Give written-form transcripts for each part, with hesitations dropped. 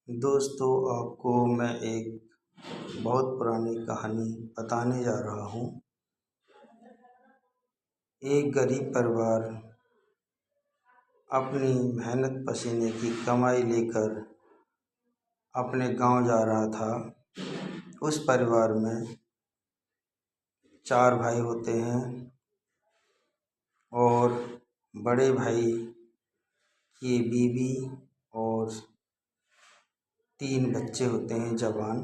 दोस्तों, आपको मैं एक बहुत पुरानी कहानी बताने जा रहा हूँ। एक गरीब परिवार अपनी मेहनत पसीने की कमाई लेकर अपने गांव जा रहा था। उस परिवार में 4 भाई होते हैं और बड़े भाई की बीवी और 3 बच्चे होते हैं जवान,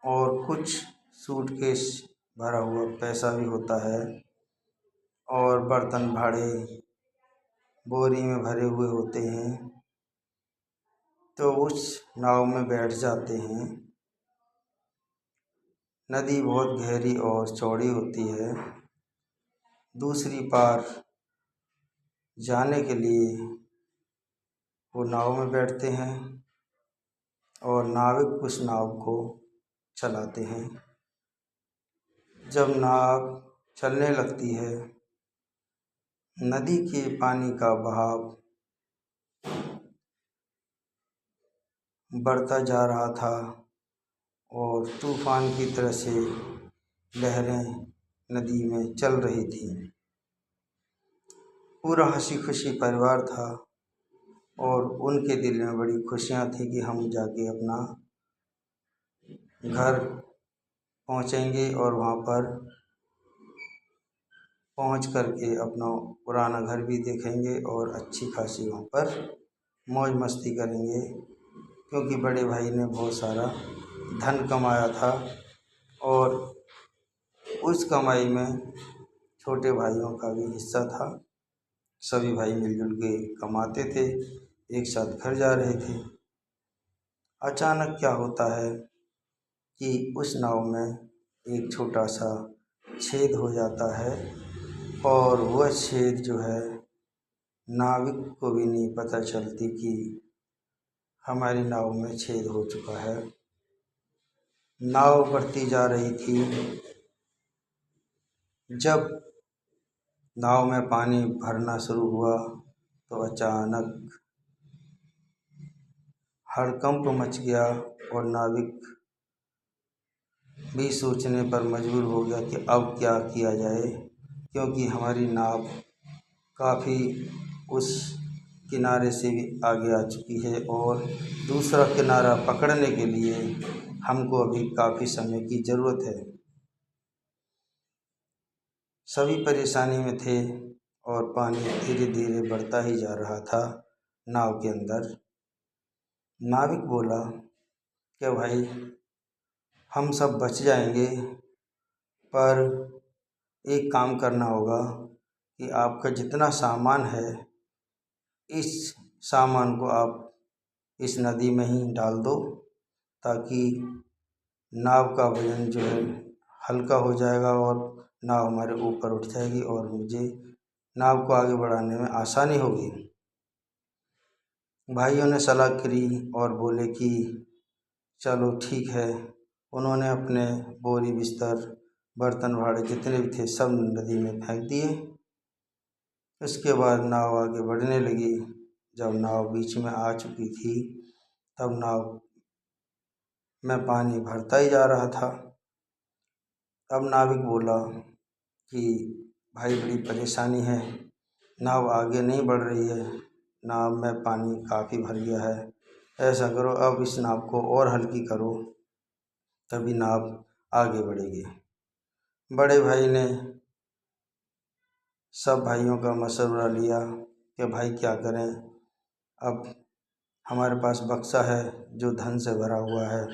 और कुछ सूटकेस भरा हुआ पैसा भी होता है और बर्तन भाड़े बोरी में भरे हुए होते हैं। तो उस नाव में बैठ जाते हैं। नदी बहुत गहरी और चौड़ी होती है। दूसरी पार जाने के लिए वो नाव में बैठते हैं और नाविक उस नाव को चलाते हैं। जब नाव चलने लगती है, नदी के पानी का बहाव बढ़ता जा रहा था और तूफान की तरह से लहरें नदी में चल रही थी। पूरा हंसी खुशी परिवार था और उनके दिल में बड़ी खुशियाँ थी कि हम जाके अपना घर पहुँचेंगे और वहाँ पर पहुँच करके अपना पुराना घर भी देखेंगे और अच्छी खासी वहाँ पर मौज मस्ती करेंगे, क्योंकि बड़े भाई ने बहुत सारा धन कमाया था और उस कमाई में छोटे भाइयों का भी हिस्सा था। सभी भाई मिलजुल के कमाते थे, एक साथ घर जा रहे थे। अचानक क्या होता है कि उस नाव में एक छोटा सा छेद हो जाता है और वह छेद जो है नाविक को भी नहीं पता चलती कि हमारी नाव में छेद हो चुका है। नाव बढ़ती जा रही थी। जब नाव में पानी भरना शुरू हुआ तो अचानक हड़कंप मच गया और नाविक भी सोचने पर मजबूर हो गया कि अब क्या किया जाए, क्योंकि हमारी नाव काफ़ी उस किनारे से भी आगे आ चुकी है और दूसरा किनारा पकड़ने के लिए हमको अभी काफ़ी समय की ज़रूरत है। सभी परेशानी में थे और पानी धीरे धीरे बढ़ता ही जा रहा था नाव के अंदर। नाविक बोला, क्या भाई, हम सब बच जाएंगे, पर एक काम करना होगा कि आपका जितना सामान है, इस सामान को आप इस नदी में ही डाल दो, ताकि नाव का वजन जो है हल्का हो जाएगा और नाव हमारे ऊपर उठ जाएगी और मुझे नाव को आगे बढ़ाने में आसानी होगी। भाइयों ने सलाह करी और बोले कि चलो ठीक है। उन्होंने अपने बोरी बिस्तर बर्तन भाड़े जितने भी थे सब नदी में फेंक दिए। उसके बाद नाव आगे बढ़ने लगी। जब नाव बीच में आ चुकी थी तब नाव में पानी भरता ही जा रहा था। अब नाविक बोला कि भाई, बड़ी परेशानी है, नाव आगे नहीं बढ़ रही है, नाव में पानी काफ़ी भर गया है। ऐसा करो, अब इस नाव को और हल्की करो, तभी नाव आगे बढ़ेगी। बड़े भाई ने सब भाइयों का मशवरा लिया कि भाई क्या करें, अब हमारे पास बक्सा है जो धन से भरा हुआ है,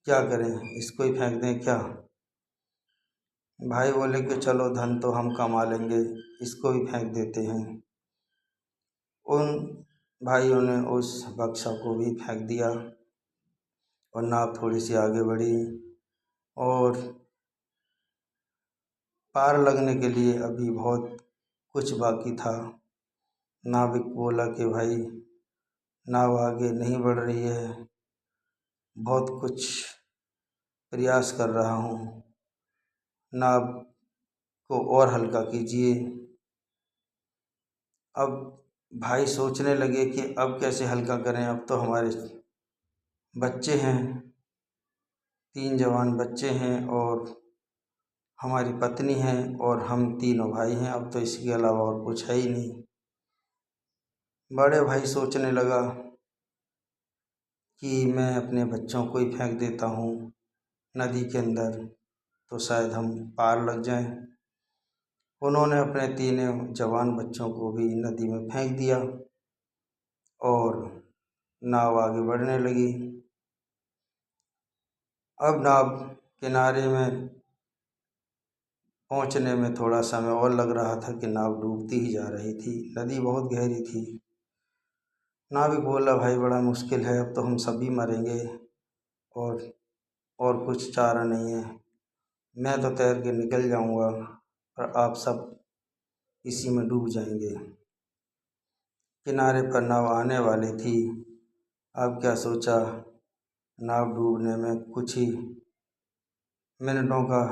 क्या करें, इसको ही फेंक दें क्या। भाई बोले कि चलो, धन तो हम कमा लेंगे, इसको ही फेंक देते हैं। उन भाइयों ने उस बक्सा को भी फेंक दिया और नाव थोड़ी सी आगे बढ़ी और पार लगने के लिए अभी बहुत कुछ बाकी था। नाविक बोला कि भाई, नाव आगे नहीं बढ़ रही है, बहुत कुछ प्रयास कर रहा हूँ, नाव को और हल्का कीजिए। अब भाई सोचने लगे कि अब कैसे हल्का करें, अब तो हमारे बच्चे हैं, 3 जवान बच्चे हैं और हमारी पत्नी है और हम तीनों भाई हैं, अब तो इसके अलावा और कुछ है ही नहीं। बड़े भाई सोचने लगा कि मैं अपने बच्चों को ही फेंक देता हूँ नदी के अंदर, तो शायद हम पार लग जाएं। उन्होंने अपने तीनों जवान बच्चों को भी नदी में फेंक दिया और नाव आगे बढ़ने लगी। अब नाव किनारे में पहुंचने में थोड़ा समय और लग रहा था कि नाव डूबती ही जा रही थी, नदी बहुत गहरी थी। नाविक बोला, भाई बड़ा मुश्किल है, अब तो हम सभी मरेंगे और कुछ चारा नहीं है। मैं तो तैर के निकल जाऊंगा और आप सब इसी में डूब जाएंगे। किनारे पर नाव आने वाली थी। अब क्या सोचा, नाव डूबने में कुछ ही मिनटों का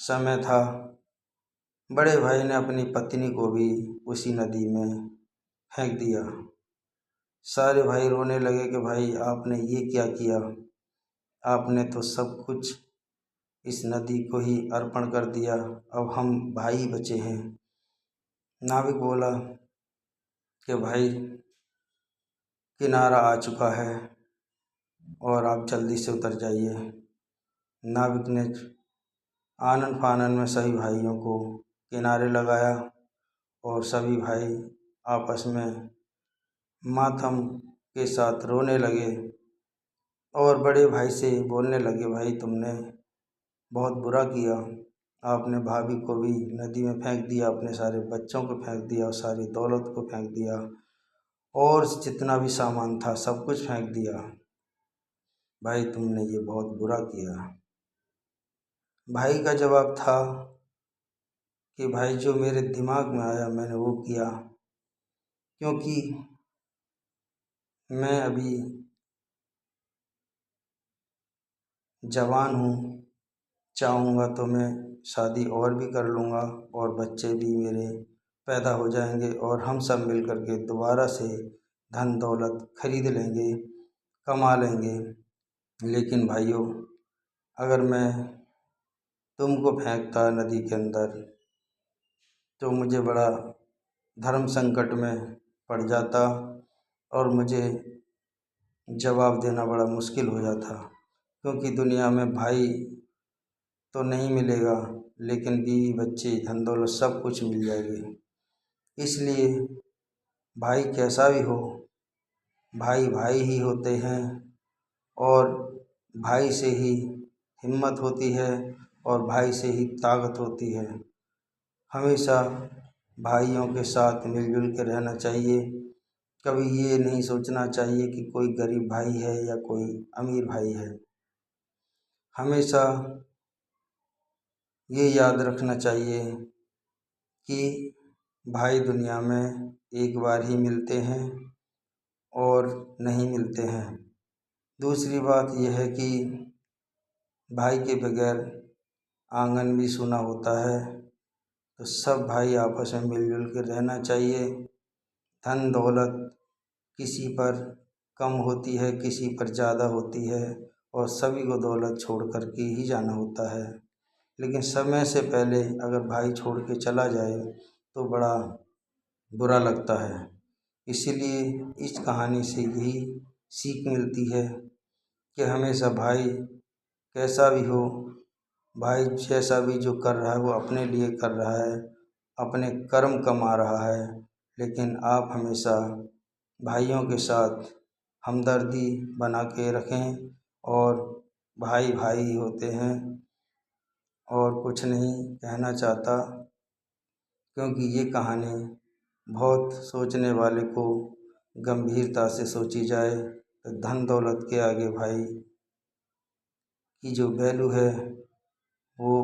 समय था। बड़े भाई ने अपनी पत्नी को भी उसी नदी में फेंक दिया। सारे भाई रोने लगे कि भाई आपने ये क्या किया, आपने तो सब कुछ इस नदी को ही अर्पण कर दिया, अब हम भाई बचे हैं। नाविक बोला कि भाई किनारा आ चुका है और आप जल्दी से उतर जाइए। नाविक ने आनन फानन में सभी भाइयों को किनारे लगाया और सभी भाई आपस में मातम के साथ रोने लगे और बड़े भाई से बोलने लगे, भाई तुमने बहुत बुरा किया, आपने भाभी को भी नदी में फेंक दिया, अपने सारे बच्चों को फेंक दिया और सारी दौलत को फेंक दिया और जितना भी सामान था सब कुछ फेंक दिया। भाई तुमने ये बहुत बुरा किया। भाई का जवाब था कि भाई जो मेरे दिमाग में आया मैंने वो किया, क्योंकि मैं अभी जवान हूँ, चाहूँगा तो मैं शादी और भी कर लूँगा और बच्चे भी मेरे पैदा हो जाएंगे और हम सब मिल कर के दोबारा से धन दौलत खरीद लेंगे, कमा लेंगे। लेकिन भाइयों, अगर मैं तुमको फेंकता नदी के अंदर तो मुझे बड़ा धर्म संकट में पड़ जाता और मुझे जवाब देना बड़ा मुश्किल हो जाता, क्योंकि दुनिया में भाई तो नहीं मिलेगा लेकिन बीवी बच्चे धन दौलत सब कुछ मिल जाएगी। इसलिए भाई कैसा भी हो, भाई भाई ही होते हैं और भाई से ही हिम्मत होती है और भाई से ही ताकत होती है। हमेशा भाइयों के साथ मिलजुल के रहना चाहिए। कभी ये नहीं सोचना चाहिए कि कोई गरीब भाई है या कोई अमीर भाई है। हमेशा ये याद रखना चाहिए कि भाई दुनिया में एक बार ही मिलते हैं और नहीं मिलते हैं। दूसरी बात यह है कि भाई के बगैर आंगन भी सूना होता है, तो सब भाई आपस में मिलजुल के रहना चाहिए। धन दौलत किसी पर कम होती है, किसी पर ज़्यादा होती है और सभी को दौलत छोड़ कर के ही जाना होता है, लेकिन समय से पहले अगर भाई छोड़ के चला जाए तो बड़ा बुरा लगता है। इसीलिए इस कहानी से यही सीख मिलती है कि हमेशा भाई कैसा भी हो, भाई जैसा भी जो कर रहा है वो अपने लिए कर रहा है, अपने कर्म कमा रहा है, लेकिन आप हमेशा भाइयों के साथ हमदर्दी बना के रखें और भाई भाई ही होते हैं। और कुछ नहीं कहना चाहता, क्योंकि ये कहानी बहुत सोचने वाले को गंभीरता से सोची जाए तो धन दौलत के आगे भाई की जो वैल्यू है वो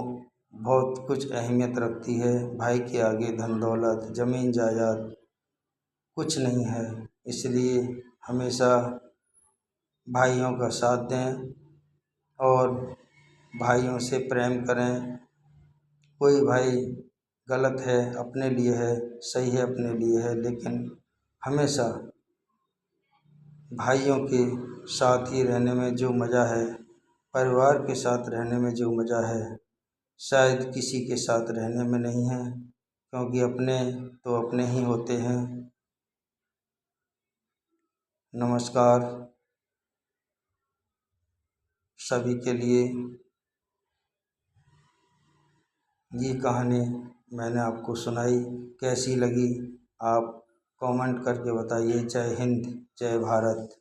बहुत कुछ अहमियत रखती है। भाई के आगे धन दौलत ज़मीन जायदाद कुछ नहीं है। इसलिए हमेशा भाइयों का साथ दें और भाइयों से प्रेम करें। कोई भाई गलत है अपने लिए है, सही है अपने लिए है, लेकिन हमेशा भाइयों के साथ ही रहने में जो मज़ा है, परिवार के साथ रहने में जो मज़ा है, शायद किसी के साथ रहने में नहीं है, क्योंकि अपने तो अपने ही होते हैं। नमस्कार सभी के लिए। ये कहानी मैंने आपको सुनाई, कैसी लगी आप कमेंट करके बताइए। जय हिंद, जय भारत।